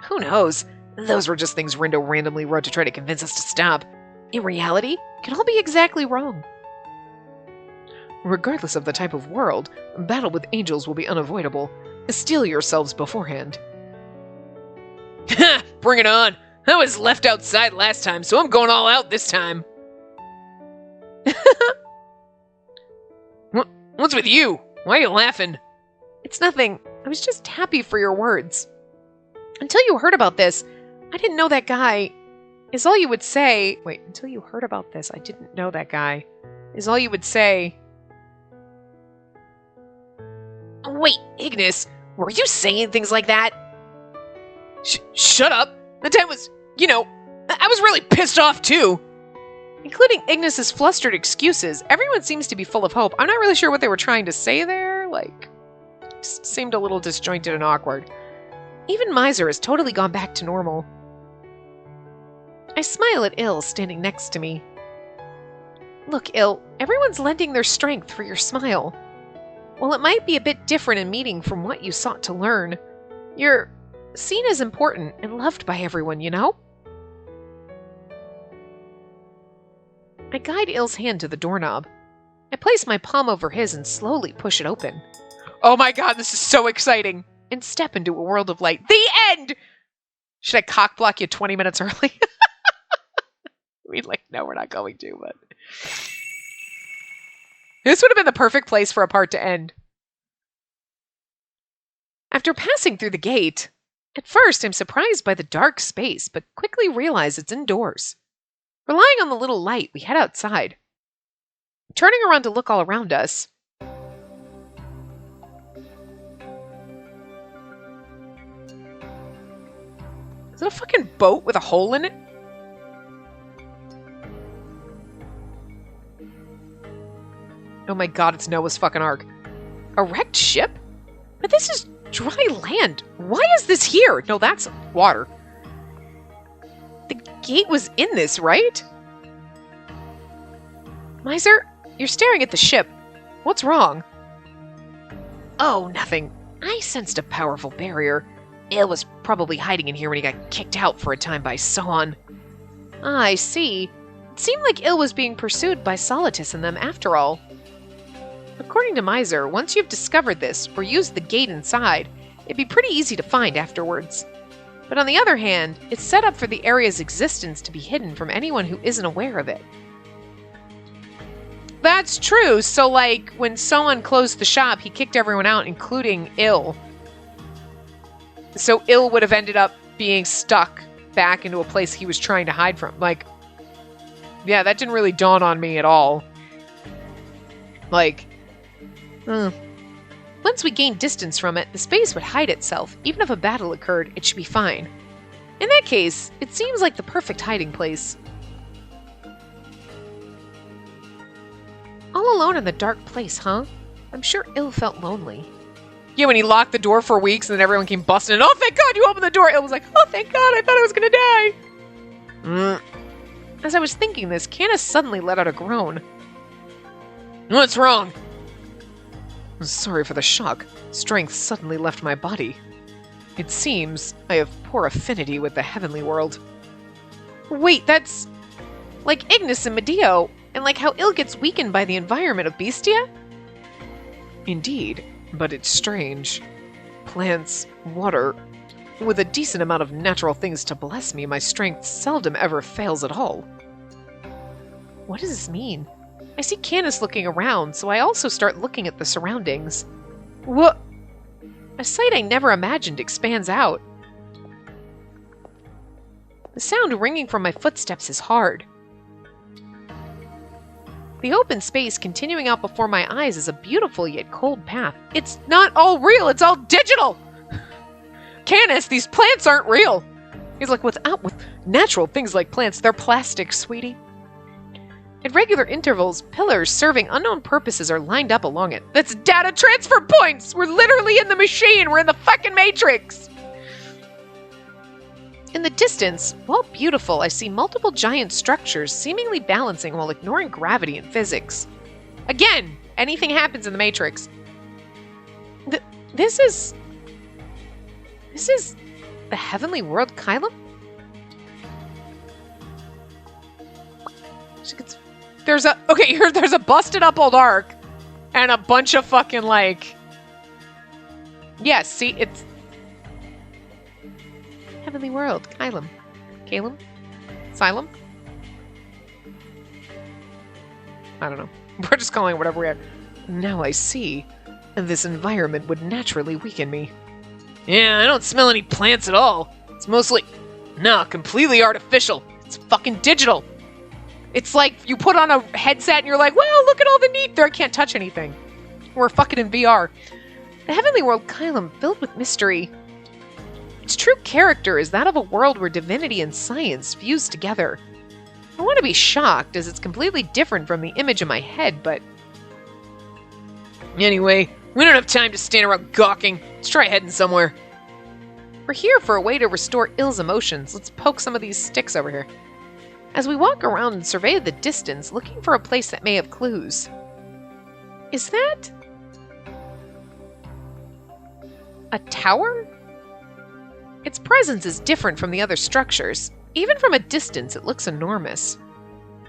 Who knows? Those were just things Rindo randomly wrote to try to convince us to stop. In reality, it can all be exactly wrong. Regardless of the type of world, battle with angels will be unavoidable. Steel yourselves beforehand. Ha! Bring it on! I was left outside last time, so I'm going all out this time. What's with you? Why are you laughing? It's nothing. I was just happy for your words. Until you heard about this, I didn't know that guy. Is all you would say. Wait, until you heard about this, I didn't know that guy. Is all you would say. Wait, Ignis, were you saying things like that? Shut up. The time was, I was really pissed off too. Including Ignis's flustered excuses, everyone seems to be full of hope. I'm not really sure what they were trying to say there. Like, just seemed a little disjointed and awkward. Even Miser has totally gone back to normal. I smile at Ill standing next to me. Look, Ill, everyone's lending their strength for your smile. While it might be a bit different in meaning from what you sought to learn, you're seen as important and loved by everyone, you know? I guide Ill's hand to the doorknob. I place my palm over his and slowly push it open. Oh my God, this is so exciting! And step into a world of light. The end! Should I cock block you 20 minutes early? I mean, like, no, we're not going to, but... This would have been the perfect place for a part to end. After passing through the gate, at first I'm surprised by the dark space, but quickly realize it's indoors. Relying on the little light, we head outside. Turning around to look all around us. Is it a fucking boat with a hole in it? Oh my god, it's Noah's fucking Ark. A wrecked ship? But this is dry land. Why is this here? No, that's water. The gate was in this, right? Miser, you're staring at the ship. What's wrong? Oh, nothing. I sensed a powerful barrier. Il was probably hiding in here when he got kicked out for a time by Sohan. Ah, I see. It seemed like Il was being pursued by Solitus and them after all. According to Miser, once you've discovered this, or used the gate inside, it'd be pretty easy to find afterwards. But on the other hand, it's set up for the area's existence to be hidden from anyone who isn't aware of it. That's true, so like, when someone closed the shop, he kicked everyone out, including Il. So Il would have ended up being stuck back into a place he was trying to hide from. Like, yeah, that didn't really dawn on me at all. Like, once we gained distance from it, the space would hide itself. Even if a battle occurred, it should be fine. In that case, it seems like the perfect hiding place. All alone in the dark place, huh? I'm sure Il felt lonely. Yeah, when he locked the door for weeks and then everyone came busting in. Oh, thank God you opened the door! Il was like, oh, thank God, I thought I was gonna die! As I was thinking this, Candace suddenly let out a groan. What's wrong? Sorry for the shock. Strength suddenly left my body. It seems I have poor affinity with the heavenly world. Wait, that's like Ignis and Medeo, and like how Il gets weakened by the environment of Bestia? Indeed, but it's strange. Plants, water. With a decent amount of natural things to bless me, my strength seldom ever fails at all. What does this mean? I see Candace looking around, so I also start looking at the surroundings. What? A sight I never imagined expands out. The sound ringing from my footsteps is hard. The open space continuing out before my eyes is a beautiful yet cold path. It's not all real, it's all digital! Candace, these plants aren't real! He's like, with natural things like plants, they're plastic, sweetie. At regular intervals, pillars serving unknown purposes are lined up along it. That's data transfer points! We're literally in the machine! We're in the fucking Matrix! In the distance, while beautiful, I see multiple giant structures seemingly balancing while ignoring gravity and physics. Again, anything happens in the Matrix. This is the heavenly world, Kyla? There's a busted up old Ark and a bunch of fucking like, yeah, see, it's heavenly world, Kylam, Asylum? I don't know. We're just calling it whatever we have. Now I see. This environment would naturally weaken me. Yeah, I don't smell any plants at all. It's mostly, completely artificial. It's fucking digital. It's like you put on a headset and you're like, well, look at all the neat there. I can't touch anything. We're fucking in VR. The heavenly world Kylam, filled with mystery. Its true character is that of a world where divinity and science fuse together. I want to be shocked, as it's completely different from the image in my head, but... Anyway, we don't have time to stand around gawking. Let's try heading somewhere. We're here for a way to restore Il's emotions. Let's poke some of these sticks over here. As we walk around and survey the distance, looking for a place that may have clues. Is that... a tower? Its presence is different from the other structures. Even from a distance, it looks enormous.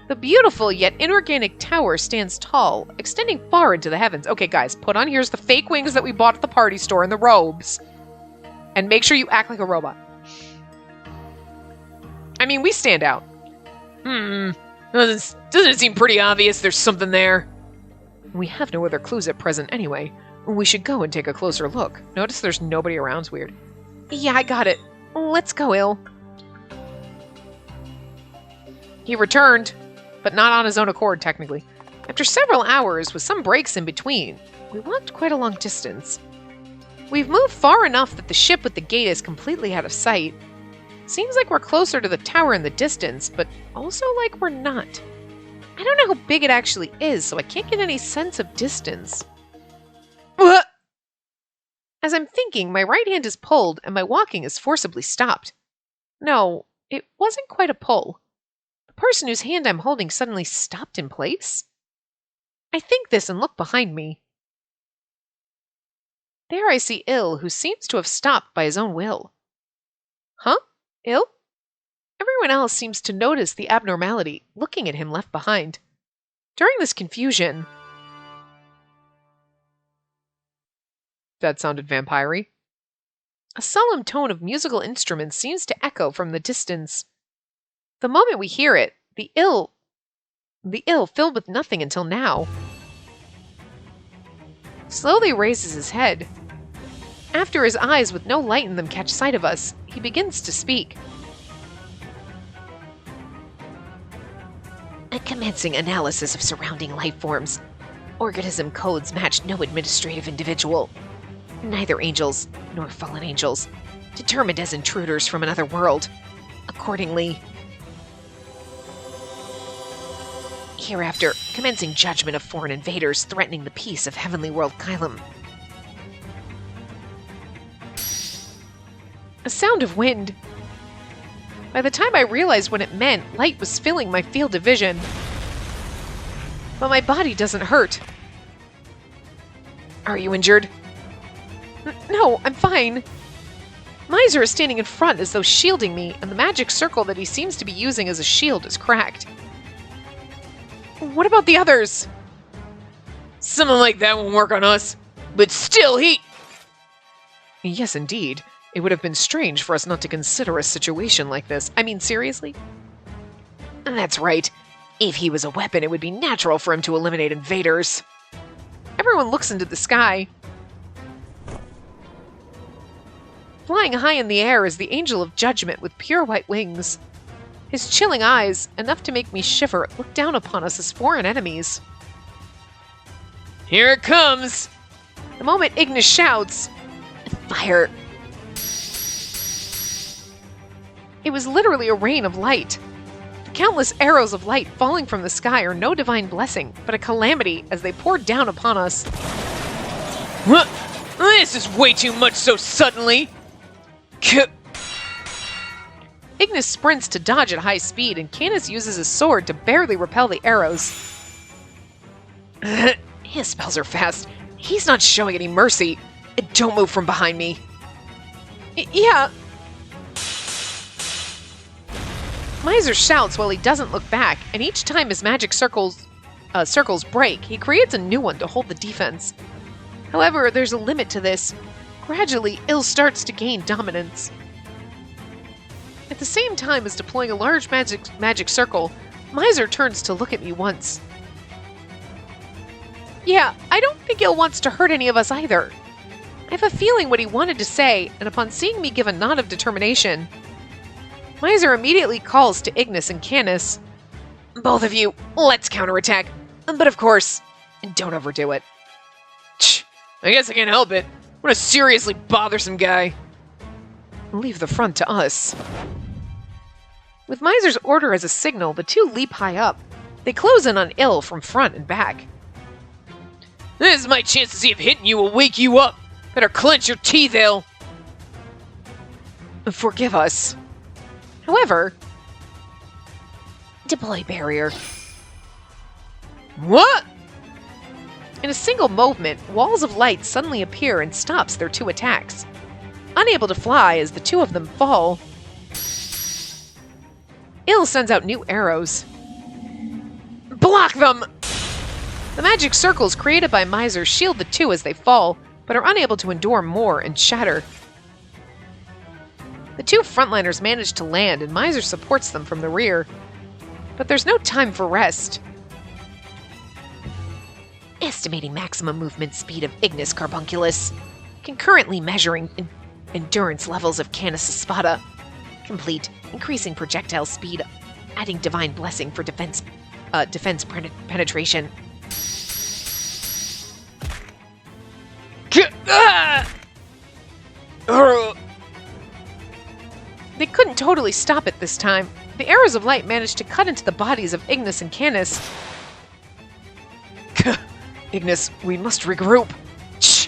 The beautiful yet inorganic tower stands tall, extending far into the heavens. Okay, guys, put on here's the fake wings that we bought at the party store and the robes. And make sure you act like a robot. I mean, we stand out. Doesn't it seem pretty obvious there's something there? We have no other clues at present anyway. We should go and take a closer look. Notice there's nobody around. It's weird. Yeah, I got it. Let's go, Il. He returned, but not on his own accord, technically. After several hours, with some breaks in between, we walked quite a long distance. We've moved far enough that the ship with the gate is completely out of sight. Seems like we're closer to the tower in the distance, but also like we're not. I don't know how big it actually is, so I can't get any sense of distance. What? As I'm thinking, my right hand is pulled and my walking is forcibly stopped. No, it wasn't quite a pull. The person whose hand I'm holding suddenly stopped in place? I think this and look behind me. There I see Il, who seems to have stopped by his own will. Huh? Il? Everyone else seems to notice the abnormality, looking at him left behind. During this confusion... That sounded vampire-y. A solemn tone of musical instruments seems to echo from the distance. The moment we hear it, the ill filled with nothing until now, slowly raises his head. After his eyes with no light in them catch sight of us, he begins to speak. A commencing analysis of surrounding life forms. Organism codes match no administrative individual. Neither angels nor fallen angels, determined as intruders from another world. Accordingly, hereafter, commencing judgment of foreign invaders threatening the peace of heavenly world Kylum. A sound of wind. By the time I realized what it meant, light was filling my field of vision. But my body doesn't hurt. Are you injured? No, I'm fine. Miser is standing in front as though shielding me, and the magic circle that he seems to be using as a shield is cracked. What about the others? Something like that won't work on us. But still, Yes, indeed. It would have been strange for us not to consider a situation like this. I mean, seriously? That's right. If he was a weapon, it would be natural for him to eliminate invaders. Everyone looks into the sky. Flying high in the air is the Angel of Judgement with pure white wings. His chilling eyes, enough to make me shiver, look down upon us as foreign enemies. Here it comes! The moment Ignis shouts, Fire! It was literally a rain of light. The countless arrows of light falling from the sky are no divine blessing, but a calamity as they poured down upon us. What? This is way too much so suddenly! Ignis sprints to dodge at high speed, and Canis uses his sword to barely repel the arrows. His spells are fast. He's not showing any mercy. Don't move from behind me. Yeah. Miser shouts while he doesn't look back, and each time his magic circles break, he creates a new one to hold the defense. However, there's a limit to this. Gradually, Il starts to gain dominance. At the same time as deploying a large magic circle, Miser turns to look at me once. Yeah, I don't think Il wants to hurt any of us either. I have a feeling what he wanted to say, and upon seeing me give a nod of determination, Miser immediately calls to Ignis and Canis. Both of you, let's counterattack. But of course, don't overdo it. I guess I can't help it. What a seriously bothersome guy. Leave the front to us. With Miser's order as a signal, the two leap high up. They close in on Il from front and back. This is my chance to see if hitting you will wake you up. Better clench your teeth, Il. Forgive us. However, deploy barrier. What? In a single movement, walls of light suddenly appear and stops their two attacks. Unable to fly as the two of them fall, Il sends out new arrows. Block them! The magic circles created by Miser shield the two as they fall, but are unable to endure more and shatter. The two frontliners manage to land, and Miser supports them from the rear. But there's no time for rest. Estimating maximum movement speed of Ignis Carbunculus. Concurrently measuring endurance levels of Canis Espada. Complete. Increasing projectile speed. Adding Divine Blessing for defense penetration. They couldn't totally stop it this time. The arrows of light managed to cut into the bodies of Ignis and Canis. Ignis, we must regroup. Shh.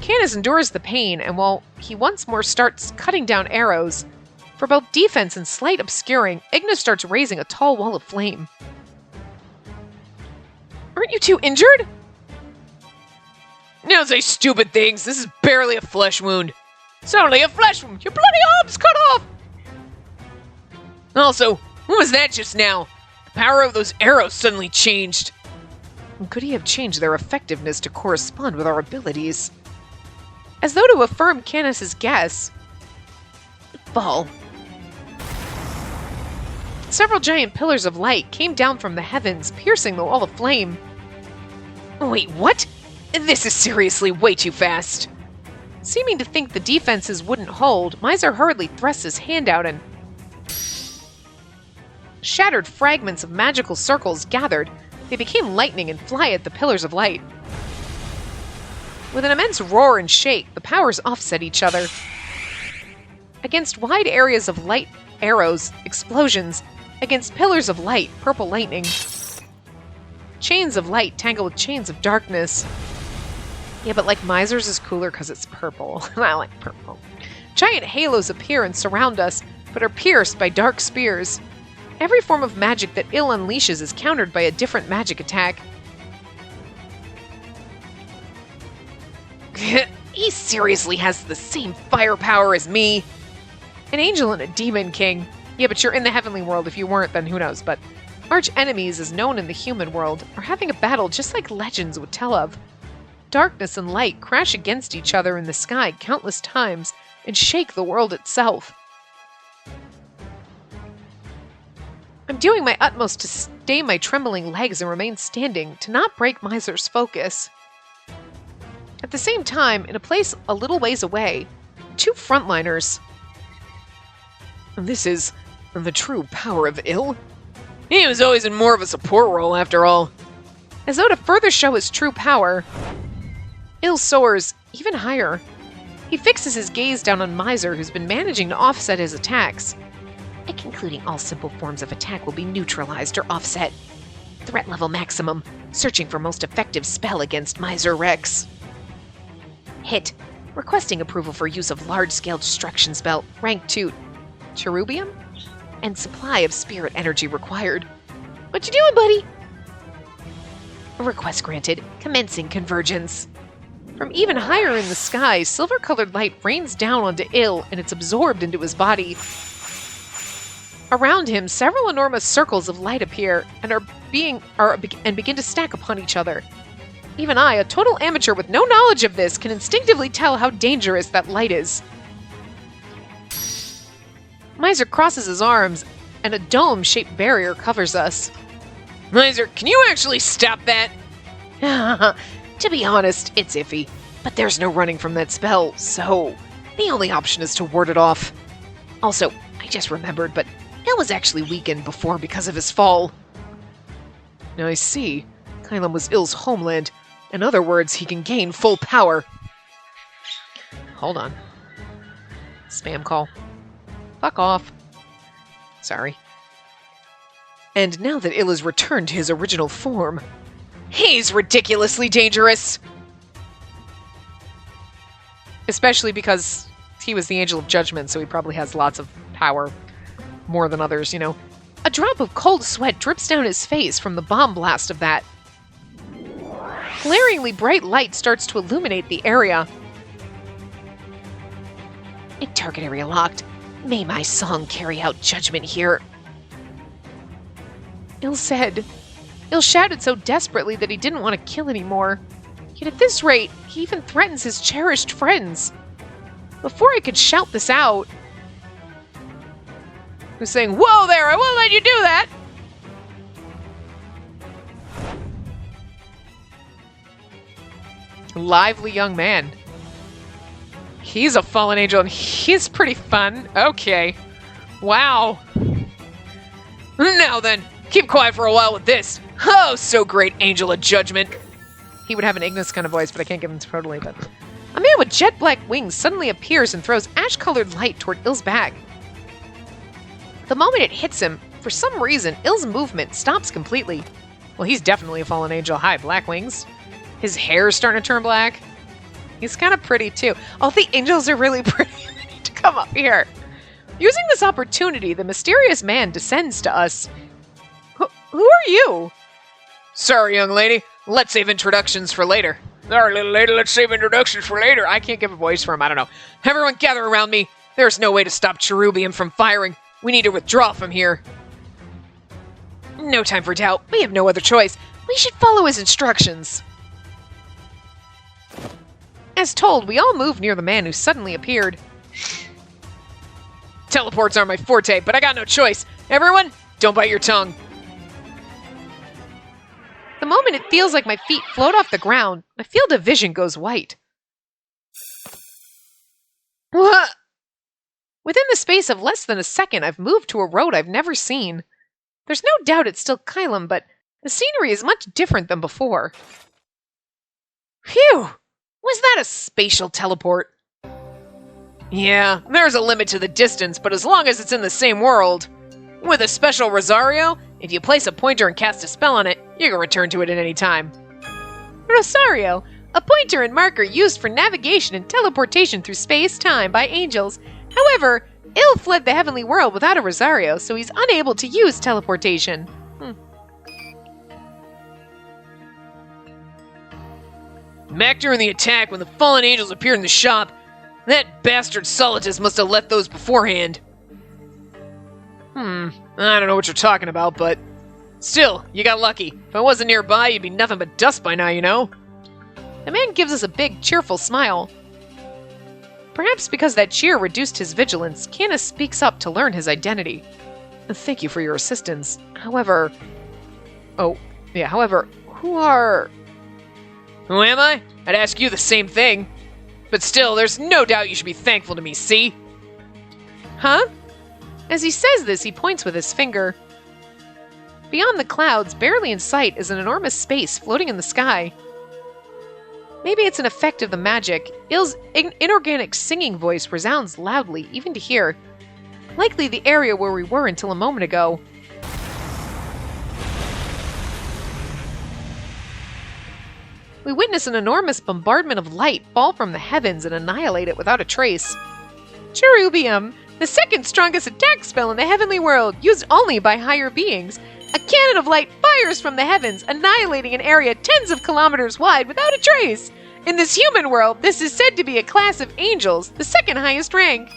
Canis endures the pain, and while he once more starts cutting down arrows, for both defense and slight obscuring, Ignis starts raising a tall wall of flame. Aren't you two injured? Don't say stupid things. This is barely a flesh wound. It's only a flesh wound. Your bloody arm's cut off! Also, what was that just now? The power of those arrows suddenly changed. Could he have changed their effectiveness to correspond with our abilities? As though to affirm Canis's guess, fall. Several giant pillars of light came down from the heavens, piercing the wall of flame. Wait, what? This is seriously way too fast. Seeming to think the defenses wouldn't hold, Miser hurriedly thrusts his hand out and... Shattered fragments of magical circles gathered. They became lightning and fly at the pillars of light. With an immense roar and shake, the powers offset each other. Against wide areas of light, arrows, explosions. Against pillars of light, purple lightning. Chains of light tangle with chains of darkness. Yeah, but like Miser's is cooler because it's purple. I like purple. Giant halos appear and surround us, but are pierced by dark spears. Every form of magic that ill unleashes is countered by a different magic attack. He seriously has the same firepower as me. An angel and a demon king. Yeah, but you're in the heavenly world. If you weren't, then who knows. But arch enemies, as known in the human world, are having a battle just like legends would tell of. Darkness and light crash against each other in the sky countless times and shake the world itself. I'm doing my utmost to stay my trembling legs and remain standing, to not break Miser's focus. At the same time, in a place a little ways away, two frontliners. And this is the true power of Ill? He was always in more of a support role, after all. As though to further show his true power, Ill soars even higher. He fixes his gaze down on Miser, who's been managing to offset his attacks. Concluding all simple forms of attack will be neutralized or offset. Threat level maximum. Searching for most effective spell against Miser Rex. Hit. Requesting approval for use of large-scale destruction spell. Rank 2. Cherubium? And supply of spirit energy required. What you doing, buddy? Request granted. Commencing convergence. From even higher in the sky, silver-colored light rains down onto Ill, and it's absorbed into his body. Around him, several enormous circles of light appear and begin to stack upon each other. Even I, a total amateur with no knowledge of this, can instinctively tell how dangerous that light is. Miser crosses his arms, and a dome-shaped barrier covers us. Miser, can you actually stop that? To be honest, it's iffy, but there's no running from that spell, so the only option is to ward it off. Also, I just remembered, but Ill was actually weakened before because of his fall. I see. Kylam was Ill's homeland. In other words, he can gain full power. Hold on. Spam call. Fuck off. Sorry. And now that Ill has returned to his original form, he's ridiculously dangerous. Especially because he was the Angel of Judgement, so he probably has lots of power. More than others, you know. A drop of cold sweat drips down his face from the bomb blast of that. Glaringly bright light starts to illuminate the area. Target area locked. May my song carry out judgment here. Ill said. Ill shouted so desperately that he didn't want to kill anymore. Yet at this rate, he even threatens his cherished friends. Before I could shout this out, who's saying, "Whoa there, I won't let you do that!" Lively young man. He's a fallen angel and he's pretty fun. Okay. Wow. Now then, keep quiet for a while with this. Oh, so great, Angel of Judgement. He would have an Ignis kind of voice, but I can't give him totally, but... A man with jet black wings suddenly appears and throws ash-colored light toward Ill's back. The moment it hits him, for some reason, Ill's movement stops completely. Well, he's definitely a fallen angel. Hi, black wings. His hair's starting to turn black. He's kind of pretty, too. All the angels are really pretty. They need to come up here. Using this opportunity, the mysterious man descends to us. Who are you? Sorry, young lady. Let's save introductions for later. Sorry, little lady. Let's save introductions for later. I can't give a voice for him. I don't know. Everyone gather around me. There's no way to stop Cherubium from firing. We need to withdraw from here. No time for doubt. We have no other choice. We should follow his instructions. As told, we all moved near the man who suddenly appeared. Teleports are my forte, but I got no choice. Everyone, don't bite your tongue. The moment it feels like my feet float off the ground, my field of vision goes white. What? Within the space of less than a second, I've moved to a road I've never seen. There's no doubt it's still Kylum, but the scenery is much different than before. Phew! Was that a spatial teleport? Yeah, there's a limit to the distance, but as long as it's in the same world. With a special Rosario, if you place a pointer and cast a spell on it, you can return to it at any time. Rosario, a pointer and marker used for navigation and teleportation through space-time by angels. However, Ill fled the heavenly world without a Rosario, so he's unable to use teleportation. Back during the attack, when the fallen angels appeared in the shop, that bastard Solitus must have left those beforehand. I don't know what you're talking about, but still, you got lucky. If I wasn't nearby, you'd be nothing but dust by now, you know? The man gives us a big, cheerful smile. Perhaps because that cheer reduced his vigilance, Canis speaks up to learn his identity. Thank you for your assistance. However, who am I? I'd ask you the same thing. But still, there's no doubt you should be thankful to me, see? Huh? As he says this, he points with his finger. Beyond the clouds, barely in sight, is an enormous space floating in the sky. Maybe it's an effect of the magic. Ill's inorganic singing voice resounds loudly, even to hear. Likely the area where we were until a moment ago. We witness an enormous bombardment of light fall from the heavens and annihilate it without a trace. Cherubium, the second strongest attack spell in the heavenly world, used only by higher beings. A cannon of light fires from the heavens, annihilating an area tens of kilometers wide without a trace. In this human world, this is said to be a class of angels, the second highest rank.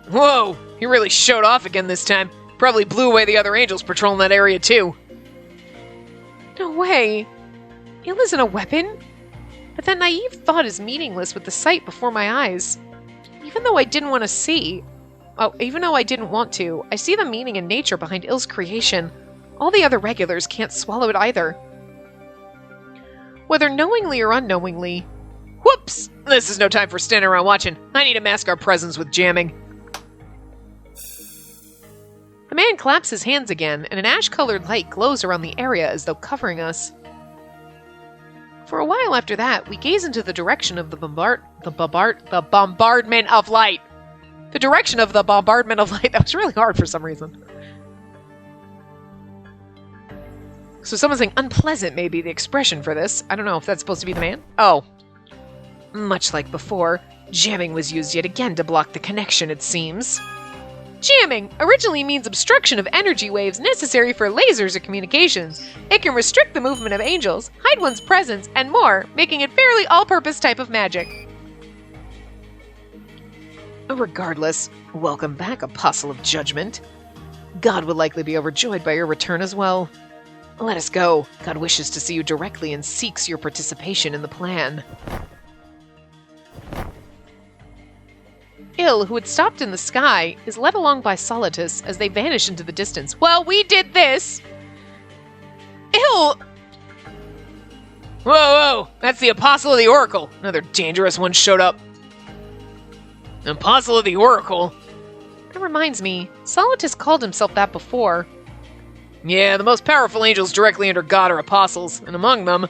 Whoa, he really showed off again this time. Probably blew away the other angels patrolling that area too. No way. Ill isn't a weapon? But that naive thought is meaningless with the sight before my eyes. Even though I didn't want to, I see the meaning and nature behind Ill's creation. All the other regulars can't swallow it either. Whether knowingly or unknowingly. Whoops! This is no time for standing around watching. I need to mask our presence with jamming. The man claps his hands again, and an ash-colored light glows around the area as though covering us. For a while after that, we gaze into the direction of the bombardment of light. The direction of the bombardment of light. That was really hard for some reason. So someone's saying unpleasant may be the expression for this. I don't know if that's supposed to be the man. Oh. Much like before, jamming was used yet again to block the connection, it seems. Jamming originally means obstruction of energy waves necessary for lasers or communications. It can restrict the movement of angels, hide one's presence, and more, making it fairly all-purpose type of magic. Regardless, welcome back, Apostle of Judgment. God would likely be overjoyed by your return as well. Let us go. God wishes to see you directly and seeks your participation in the plan. Ill, who had stopped in the sky, is led along by Solitus as they vanish into the distance. Well, we did this! Ill! Whoa! That's the Apostle of the Oracle! Another dangerous one showed up. Apostle of the Oracle? That reminds me, Solitus called himself that before. Yeah, the most powerful angels directly under God are apostles, and among them,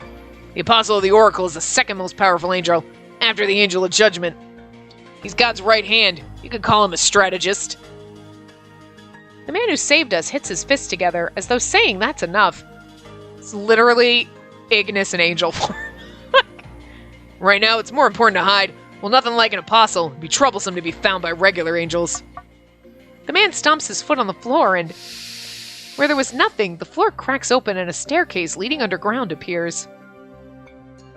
the Apostle of the Oracle is the second most powerful angel, after the Angel of Judgement. He's God's right hand. You could call him a strategist. The man who saved us hits his fists together, as though saying that's enough. It's literally Ignis and Angel form. Right now, it's more important to hide. Well, nothing like an apostle. It'd be troublesome to be found by regular angels. The man stomps his foot on the floor, and where there was nothing, the floor cracks open and a staircase leading underground appears.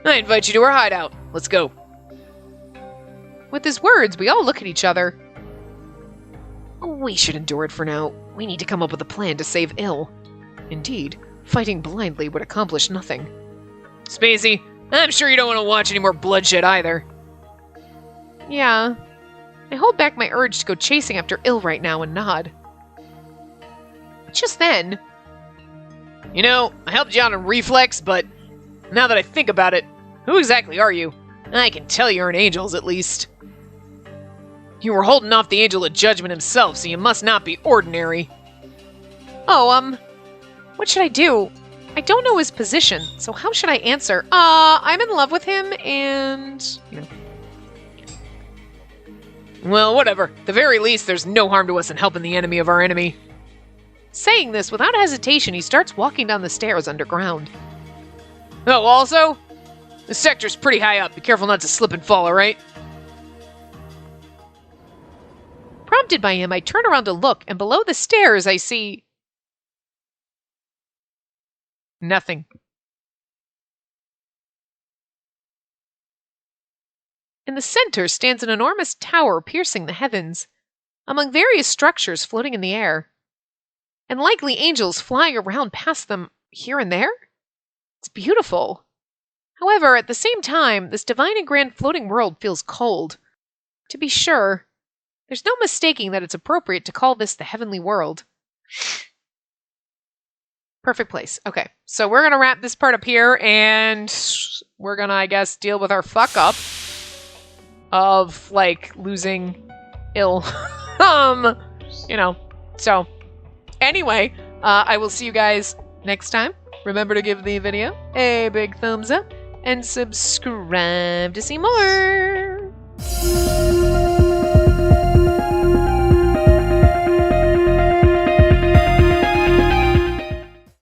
I invite you to our hideout. Let's go. With his words, we all look at each other. We should endure it for now. We need to come up with a plan to save Il. Indeed, fighting blindly would accomplish nothing. Spacey, I'm sure you don't want to watch any more bloodshed either. Yeah. I hold back my urge to go chasing after Il right now and nod. Just then... You know, I helped you out on Reflex, but now that I think about it, who exactly are you? I can tell you're an angel, at least. You were holding off the Angel of Judgement himself, so you must not be ordinary. Oh, what should I do? I don't know his position, so how should I answer? I'm in love with him, and... You know. Well, whatever. At the very least, there's no harm to us in helping the enemy of our enemy. Saying this, without hesitation, he starts walking down the stairs underground. Oh, also? The sector's pretty high up. Be careful not to slip and fall, alright? Prompted by him, I turn around to look, and below the stairs I see... nothing. In the center stands an enormous tower piercing the heavens, among various structures floating in the air, and likely angels flying around past them here and there. It's beautiful. However, at the same time, this divine and grand floating world feels cold. To be sure, there's no mistaking that it's appropriate to call this the heavenly world. Perfect place. Okay, so we're going to wrap this part up here, and we're going to, I guess, deal with our fuck-up of, like, losing Il. You know, so, anyway, I will see you guys next time. Remember to give the video a big thumbs up, and subscribe to see more!